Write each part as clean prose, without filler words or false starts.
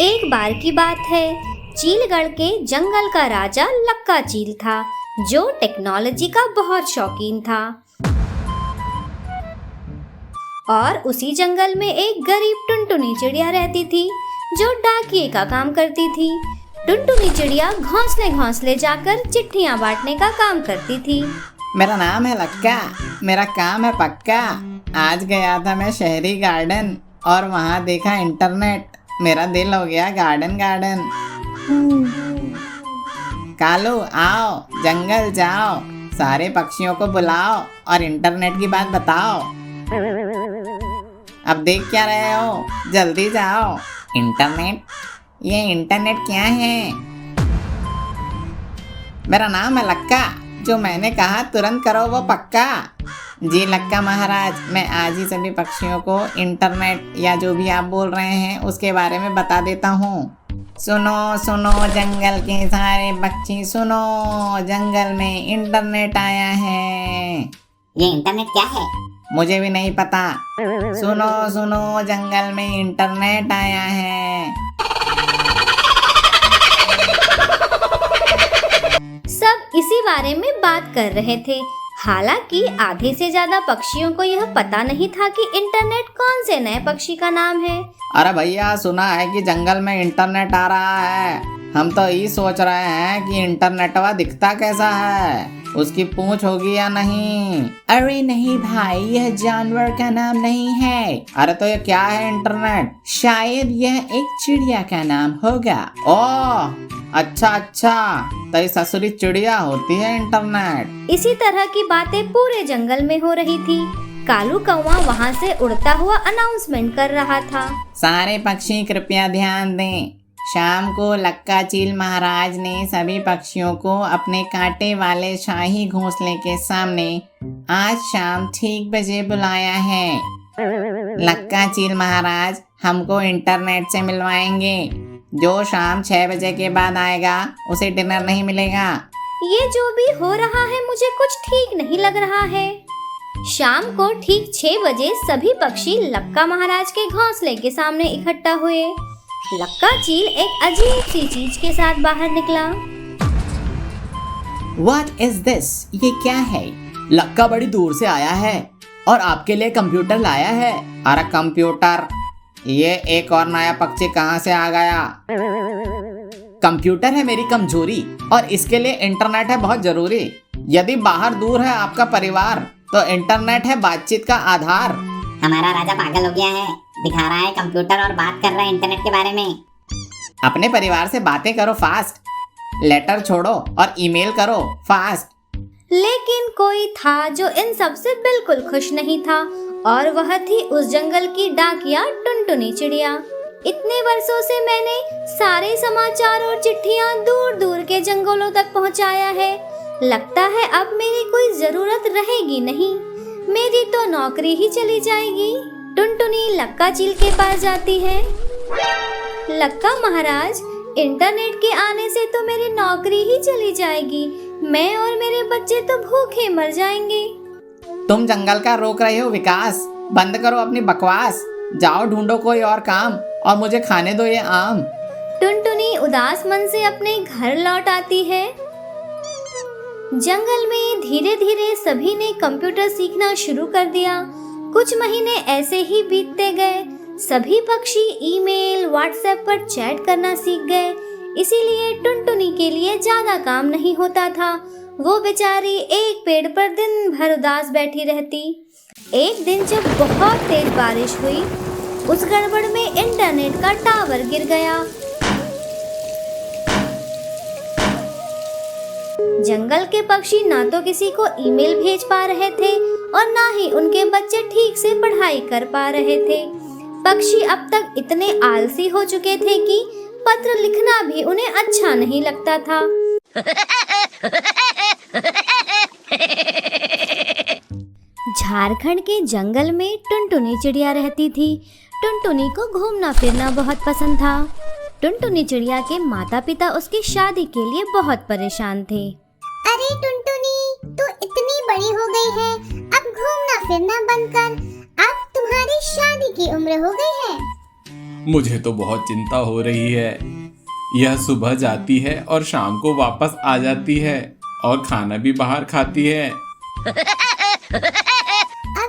एक बार की बात है, चीलगढ़ के जंगल का राजा लक्का चील था, जो टेक्नोलॉजी का बहुत शौकीन था। और उसी जंगल में एक गरीब टुनटुनी चिड़िया रहती थी, जो डाकिये का काम करती थी। टुनटुनी चिड़िया घोंसले घोंसले जाकर चिट्ठियाँ बांटने का काम करती थी। मेरा नाम है लक्का, मेरा काम है पक्का। आज गया था मैं शहरी गार्डन और वहाँ देखा इंटरनेट, मेरा दिल हो गया गार्डन गार्डन। कालू आओ, जंगल जाओ, सारे पक्षियों को बुलाओ और इंटरनेट की बात बताओ। अब देख क्या रहे हो, जल्दी जाओ। इंटरनेट? ये इंटरनेट क्या है? मेरा नाम है लक्का, जो मैंने कहा तुरंत करो वो पक्का। जी लक्का महाराज, मैं आज ही सभी पक्षियों को इंटरनेट या जो भी आप बोल रहे हैं उसके बारे में बता देता हूँ। सुनो सुनो जंगल के सारे पक्षी सुनो, जंगल में इंटरनेट आया है। ये इंटरनेट क्या है? मुझे भी नहीं पता। सुनो सुनो जंगल में इंटरनेट आया है। सब इसी बारे में बात कर रहे थे। हालांकि आधे से ज्यादा पक्षियों को यह पता नहीं था कि इंटरनेट कौन से नए पक्षी का नाम है। अरे भैया, सुना है कि जंगल में इंटरनेट आ रहा है। हम तो ये सोच रहे हैं कि इंटरनेटवा दिखता कैसा है, उसकी पूंछ होगी या नहीं। अरे नहीं भाई, यह जानवर का नाम नहीं है। अरे तो ये क्या है इंटरनेट? शायद यह एक चिड़िया का नाम होगा। ओह अच्छा अच्छा, तो ये ससुरी चिड़िया होती है इंटरनेट। इसी तरह की बातें पूरे जंगल में हो रही थी। कालू कौवा वहाँ से उड़ता हुआ अनाउंसमेंट कर रहा था। सारे पक्षी कृपया ध्यान दें, शाम को लक्का चील महाराज ने सभी पक्षियों को अपने कांटे वाले शाही घोंसले के सामने आज शाम ठीक बजे बुलाया है। लक्का चील महाराज हमको इंटरनेट से मिलवाएंगे। जो शाम 6 बजे के बाद आएगा उसे डिनर नहीं मिलेगा। ये जो भी हो रहा है मुझे कुछ ठीक नहीं लग रहा है। शाम को ठीक 6 बजे सभी पक्षी लक्का महाराज के घोंसले के सामने इकट्ठा हुए। लक्का चील एक अजीब सी चीज के साथ बाहर निकला। What is this? ये क्या है? लक्का बड़ी दूर से आया है और आपके लिए कंप्यूटर लाया है। अरे कंप्यूटर? ये एक और नया पक्षी कहाँ से आ गया? कंप्यूटर है मेरी कमजोरी और इसके लिए इंटरनेट है बहुत जरूरी। यदि बाहर दूर है आपका परिवार तो इंटरनेट है बातचीत का आधार। हमारा राजा पागल हो गया है, दिखा रहा है कंप्यूटर और बात कर रहा है इंटरनेट के बारे में। अपने परिवार से बातें करो फास्ट, लेटर छोड़ो और ईमेल करो फास्ट। लेकिन कोई था जो इन सब से बिल्कुल खुश नहीं था, और वह थी उस जंगल की डाकिया टुनटुनी चिड़िया। इतने वर्षों से मैंने सारे समाचार और चिट्ठियाँ दूर दूर के जंगलों तक पहुँचाया है। लगता है अब मेरी कोई जरूरत रहेगी नहीं, मेरी तो नौकरी ही चली जाएगी। टुनटुनी लक्का चील के पास जाती है। लक्का महाराज, इंटरनेट के आने से तो मेरी नौकरी ही चली जाएगी, मैं और मेरे बच्चे तो भूखे मर जाएंगे। तुम जंगल का रोक रहे हो विकास, बंद करो अपनी बकवास, जाओ ढूंढो कोई और काम और मुझे खाने दो ये आम। टुनटुनी उदास मन से अपने घर लौट आती है। जंगल में धीरे धीरे सभी ने कंप्यूटर सीखना शुरू कर दिया। कुछ महीने ऐसे ही बीतते गए। सभी पक्षी ईमेल, व्हाट्सएप पर चैट करना सीख गए। इसीलिए टुनटुनी के लिए ज्यादा काम नहीं होता था। वो बेचारी एक पेड़ पर दिन भर उदास बैठी रहती। एक दिन जब बहुत तेज बारिश हुई, उस गड़बड़ में इंटरनेट का टावर गिर गया। जंगल के पक्षी ना तो किसी को ईमेल भेज पा रहे थे और ना ही उनके बच्चे ठीक से पढ़ाई कर पा रहे थे। पक्षी अब तक इतने आलसी हो चुके थे कि पत्र लिखना भी उन्हें अच्छा नहीं लगता था। झारखंड के जंगल में टुनटुनी चिड़िया रहती थी। टुनटुनी को घूमना फिरना बहुत पसंद था। टुनटुनी चिड़िया के माता पिता उसकी शादी के लिए बहुत परेशान थे। अरे टुनटुनी, तू इतनी बड़ी हो गई है, अब घूमना फिरना बंद कर। अब तुम्हारी शादी की उम्र हो गई है। मुझे तो बहुत चिंता हो रही है। यह सुबह जाती है और शाम को वापस आ जाती है और खाना भी बाहर खाती है। अब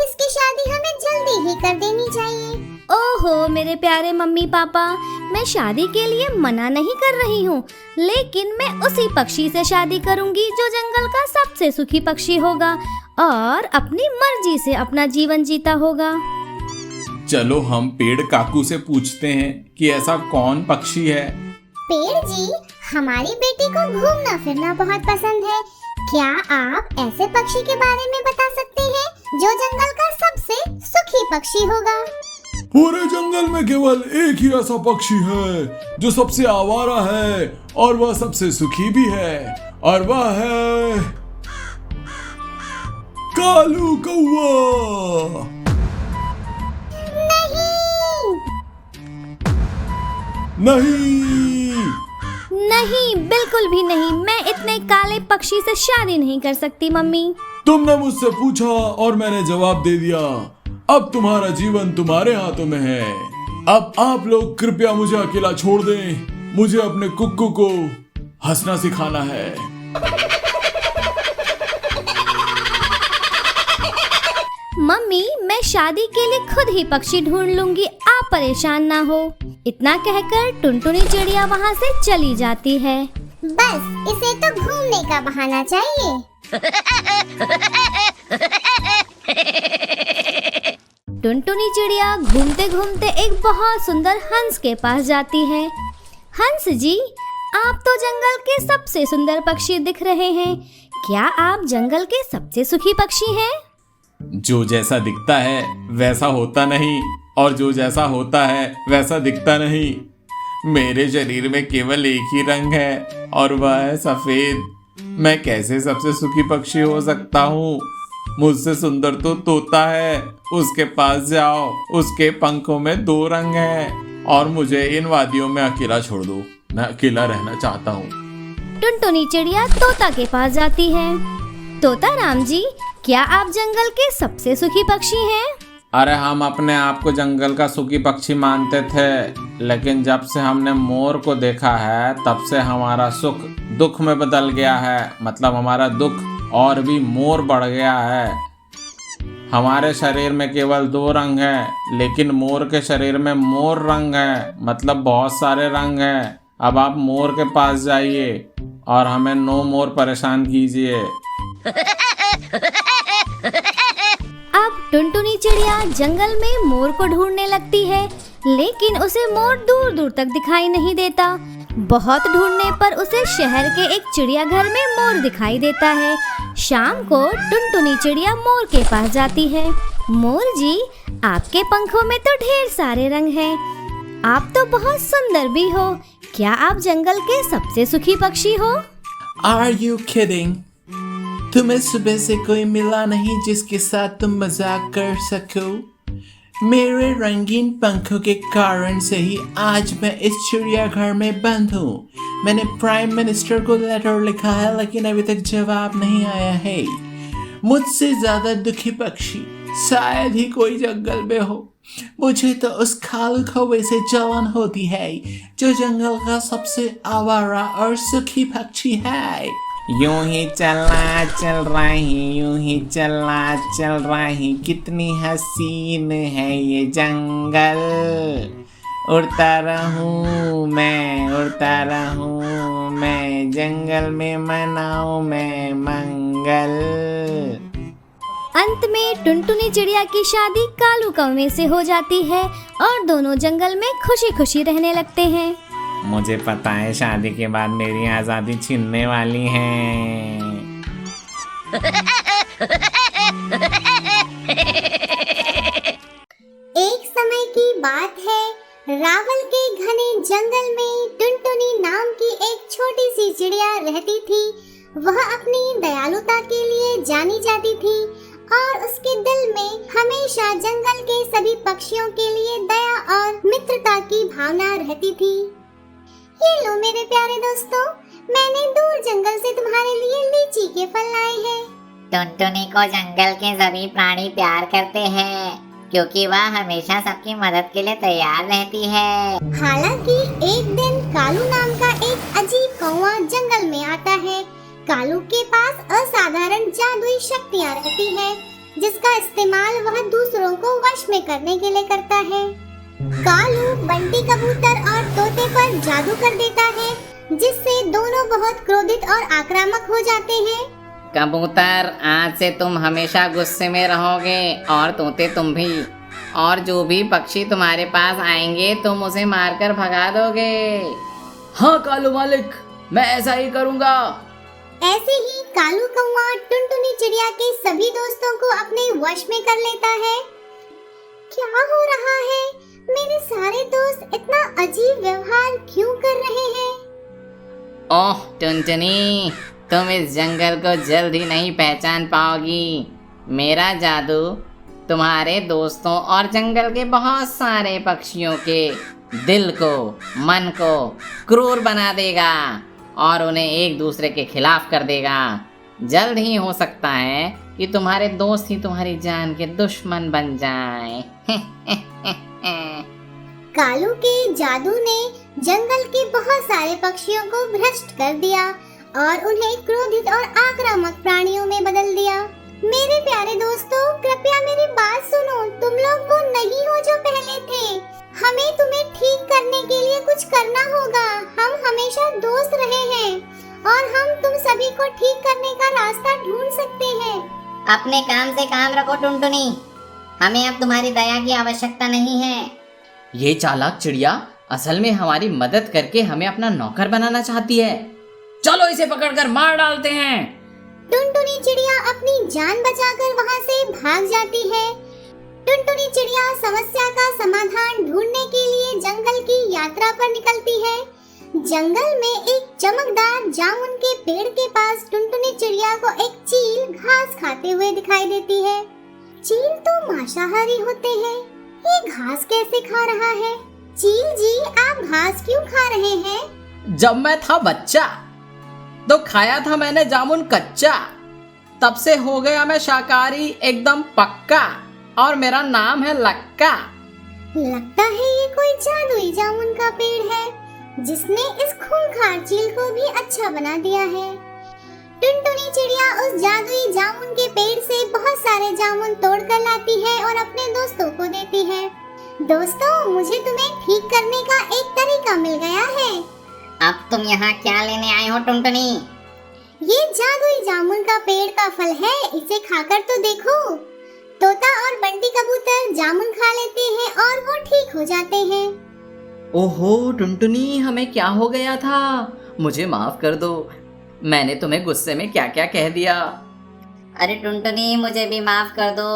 इसकी शादी हमें जल्दी ही कर देनी चाहिए। ओहो मेरे प्यारे मम्मी पापा, मैं शादी के लिए मना नहीं कर रही हूँ, लेकिन मैं उसी पक्षी से शादी करूँगी जो जंगल का सबसे सुखी पक्षी होगा और अपनी मर्जी से अपना जीवन जीता होगा। चलो हम पेड़ काकू से पूछते हैं कि ऐसा कौन पक्षी है। पेड़ जी, हमारी बेटी को घूमना फिरना बहुत पसंद है। क्या आप ऐसे पक्षी के बारे में बता सकते हैं जो जंगल का सबसे सुखी पक्षी होगा? पूरे जंगल में केवल एक ही ऐसा पक्षी है जो सबसे आवारा है और वह सबसे सुखी भी है, और वह है कालू कौवा। नहीं, नहीं, बिल्कुल भी नहीं। मैं इतने काले पक्षी से शादी नहीं कर सकती मम्मी। तुमने मुझसे पूछा और मैंने जवाब दे दिया। अब तुम्हारा जीवन तुम्हारे हाथों में है। अब आप लोग कृपया मुझे अकेला छोड़ दें। मुझे अपने कुक्कू को हंसना सिखाना है। मम्मी, मैं शादी के लिए खुद ही पक्षी ढूंढ लूंगी, आप परेशान ना हो। इतना कहकर टुनटुनी चिड़िया वहाँ से चली जाती है। बस इसे तो घूमने का बहाना चाहिए। टुनटुनी चिड़िया घूमते घूमते एक बहुत सुंदर हंस के पास जाती है। हंस जी, आप तो जंगल के सबसे सुंदर पक्षी दिख रहे हैं। क्या आप जंगल के सबसे सुखी पक्षी हैं? जो जैसा दिखता है वैसा होता नहीं, और जो जैसा होता है वैसा दिखता नहीं। मेरे शरीर में केवल एक ही रंग है और वह है सफेद। मैं कैसे सबसे सुखी पक्षी हो सकता हूँ? मुझसे सुंदर तो तोता है, उसके पास जाओ, उसके पंखों में 2 रंग हैं। और मुझे इन वादियों में अकेला छोड़ दो, मैं अकेला रहना चाहता हूँ। टुनटुनी चिड़िया तोता के पास जाती है। तोता राम जी, क्या आप जंगल के सबसे सुखी पक्षी हैं? अरे हम अपने आप को जंगल का सुखी पक्षी मानते थे, लेकिन जब से हमने मोर को देखा है तब से हमारा सुख दुख में बदल गया है। मतलब हमारा दुख और भी मोर बढ़ गया है। हमारे शरीर में केवल 2 रंग हैं, लेकिन मोर के शरीर में मोर रंग है, मतलब बहुत सारे रंग हैं। अब आप मोर के पास जाइए और हमें नो मोर परेशान कीजिए। अब टुनटुनी चिड़िया जंगल में मोर को ढूंढने लगती है, लेकिन उसे मोर दूर दूर तक दिखाई नहीं देता। बहुत ढूंढने पर उसे शहर के एक चिड़ियाघर में मोर दिखाई देता है। शाम को टुनटुनी चिड़िया मोर के पास जाती है। मोर जी, आपके पंखों में तो ढेर सारे रंग हैं। आप तो बहुत सुंदर भी हो। क्या आप जंगल के सबसे सुखी पक्षी हो? Are you kidding? तुम्हें सुबह से कोई मिला नहीं जिसके साथ तुम मजाक कर सको। मेरे रंगीन पंखों के कारण से ही आज मैं इस चिड़ियाघर में बंद हूँ। मैंने प्राइम मिनिस्टर को लेटर लिखा है, लेकिन अभी तक जवाब नहीं आया है। मुझसे ज्यादा दुखी पक्षी शायद ही कोई जंगल में हो। मुझे तो उस कालू कौवे से जलन होती है जो जंगल का सबसे आवारा और सुखी पक्षी है। यूं ही चलना चल रही, यूं ही चलना चल रही, कितनी हसीन है ये जंगल। उड़ता रहूं मैं, उड़ता रहूं मैं, जंगल में मनाऊं मैं मंगल। अंत में टुनटुनी चिड़िया की शादी कालू कौवे से हो जाती है और दोनों जंगल में खुशी खुशी रहने लगते हैं। मुझे पता है शादी के बाद मेरी आज़ादी छीनने वाली है। एक समय की बात है, रावल के घने जंगल में टुनटुनी नाम की एक छोटी सी चिड़िया रहती थी। वह अपनी दयालुता के लिए जानी जाती थी और उसके दिल में हमेशा जंगल के सभी पक्षियों के लिए दया और मित्रता की भावना रहती थी। ये लो मेरे प्यारे दोस्तों, मैंने दूर जंगल से तुम्हारे लिए लीची के फल लाए हैं। टुनटुनी को जंगल के सभी प्राणी प्यार करते हैं क्योंकि वह हमेशा सबकी मदद के लिए तैयार रहती है। हालांकि एक दिन कालू नाम का एक अजीब कौवा जंगल में आता है। कालू के पास असाधारण जादुई शक्तियाँ रहती है, जिसका इस्तेमाल वह दूसरों को वश में करने के लिए करता है। कालू बंटी कबूतर और तोते पर जादू कर देता है, जिससे दोनों बहुत क्रोधित और आक्रामक हो जाते हैं। कबूतर, आज से तुम हमेशा गुस्से में रहोगे और तोते तुम भी। और जो भी पक्षी तुम्हारे पास आएंगे तुम उसे मारकर भगा दोगे। हाँ कालू मालिक, मैं ऐसा ही करूँगा। ऐसे ही कालू कौवा टुनटुनी चिड़िया के सभी दोस्तों को अपने वश में कर लेता है। क्या हो रहा है? मेरे सारे दोस्त इतना अजीब व्यवहार क्यों कर रहे हैं? ओह टुनटुनी, तुम इस जंगल को जल्द ही नहीं पहचान पाओगी। मेरा जादू तुम्हारे दोस्तों और जंगल के बहुत सारे पक्षियों के दिल को, मन को क्रूर बना देगा और उन्हें एक दूसरे के खिलाफ कर देगा। जल्द ही हो सकता है कि तुम्हारे दोस्त ही तुम्हारी जान के दुश्मन बन जाएं। कालू के जादू ने जंगल के बहुत सारे पक्षियों को भ्रष्ट कर दिया और उन्हें क्रोधित और आक्रामक प्राणियों में बदल दिया। मेरे प्यारे दोस्तों, कृपया मेरी बात सुनो। तुम लोग वो नहीं हो जो पहले थे। हमें तुम्हें ठीक करने के लिए कुछ करना होगा। हम हमेशा दोस्त रहे हैं और हम तुम सभी को ठीक करने का रास्ता ढूंढ सकते हैं। अपने काम से काम रखो टुनटुनी, हमें अब तुम्हारी दया की आवश्यकता नहीं है। ये चालाक चिड़िया असल में हमारी मदद करके हमें अपना नौकर बनाना चाहती है। चलो इसे पकड़कर मार डालते हैं। टुनटुनी चिड़िया अपनी जान बचाकर वहाँ से भाग जाती है। टुनटुनी चिड़िया समस्या का समाधान ढूंढने के लिए जंगल की यात्रा पर निकलती है। जंगल में एक चमकदार जामुन के पेड़ के पास टुनटुनी चिड़िया को एक चील घास खाते हुए दिखाई देती है। चील तो मांसाहारी होते हैं, ये घास कैसे खा रहा है? चील जी, आप घास क्यों खा रहे हैं? जब मैं था बच्चा तो खाया था मैंने जामुन कच्चा, तब से हो गया मैं शाकाहारी एकदम पक्का और मेरा नाम है लक्का। लगता है ये कोई जादुई जामुन का पेड़ है, जिसने इस खूंखार चील को भी अच्छा बना दिया है। टुनटुनी चिड़िया उस जादुई जामुन के पेड़ से बहुत सारे जामुन तोड़ कर लाती है और अपने दोस्तों को देती है। दोस्तों, मुझे तुम्हें ठीक करने का एक तरीका मिल गया है। अब तुम यहाँ क्या लेने आए हो टुनटुनी? ये जादुई जामुन का पेड़ का फल है, इसे खाकर तो देखो। तोता और बंटी कबूतर जामुन खा लेते हैं और वो ठीक हो जाते हैं। ओहो टुनटुनी, हमें क्या हो गया था? मुझे माफ कर दो, मैंने तुम्हें गुस्से में क्या क्या कह दिया। अरे टुनटुनी, मुझे भी माफ कर दो।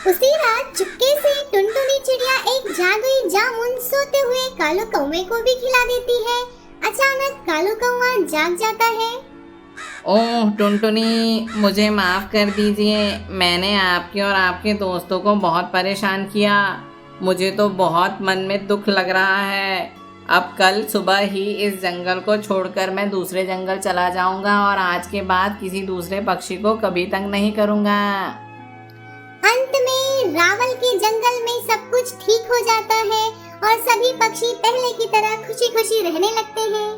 उसी रात चुपके से टुनटुनी चिड़िया एक जादुई जामुन सोते हुए कालू कौवे को भी खिला देती है। अचानक कालू कौवा जाग जाता है। ओह टुनटुनी, मुझे माफ़ कर दीजिए। मैंने आपके और आपके दोस्तों को बहुत परेशान किया। मुझे तो बहुत मन में दुख लग रहा है। अब कल सुबह ही इस जंगल को छोड़कर मैं दूसरे जंगल चला जाऊंगा और आज के बाद किसी दूसरे पक्षी को कभी तंग नहीं करूंगा। अंत में रावल के जंगल में सब कुछ ठीक हो जाता है और सभी पक्षी पहले की तरह खुशी खुशी रहने लगते हैं।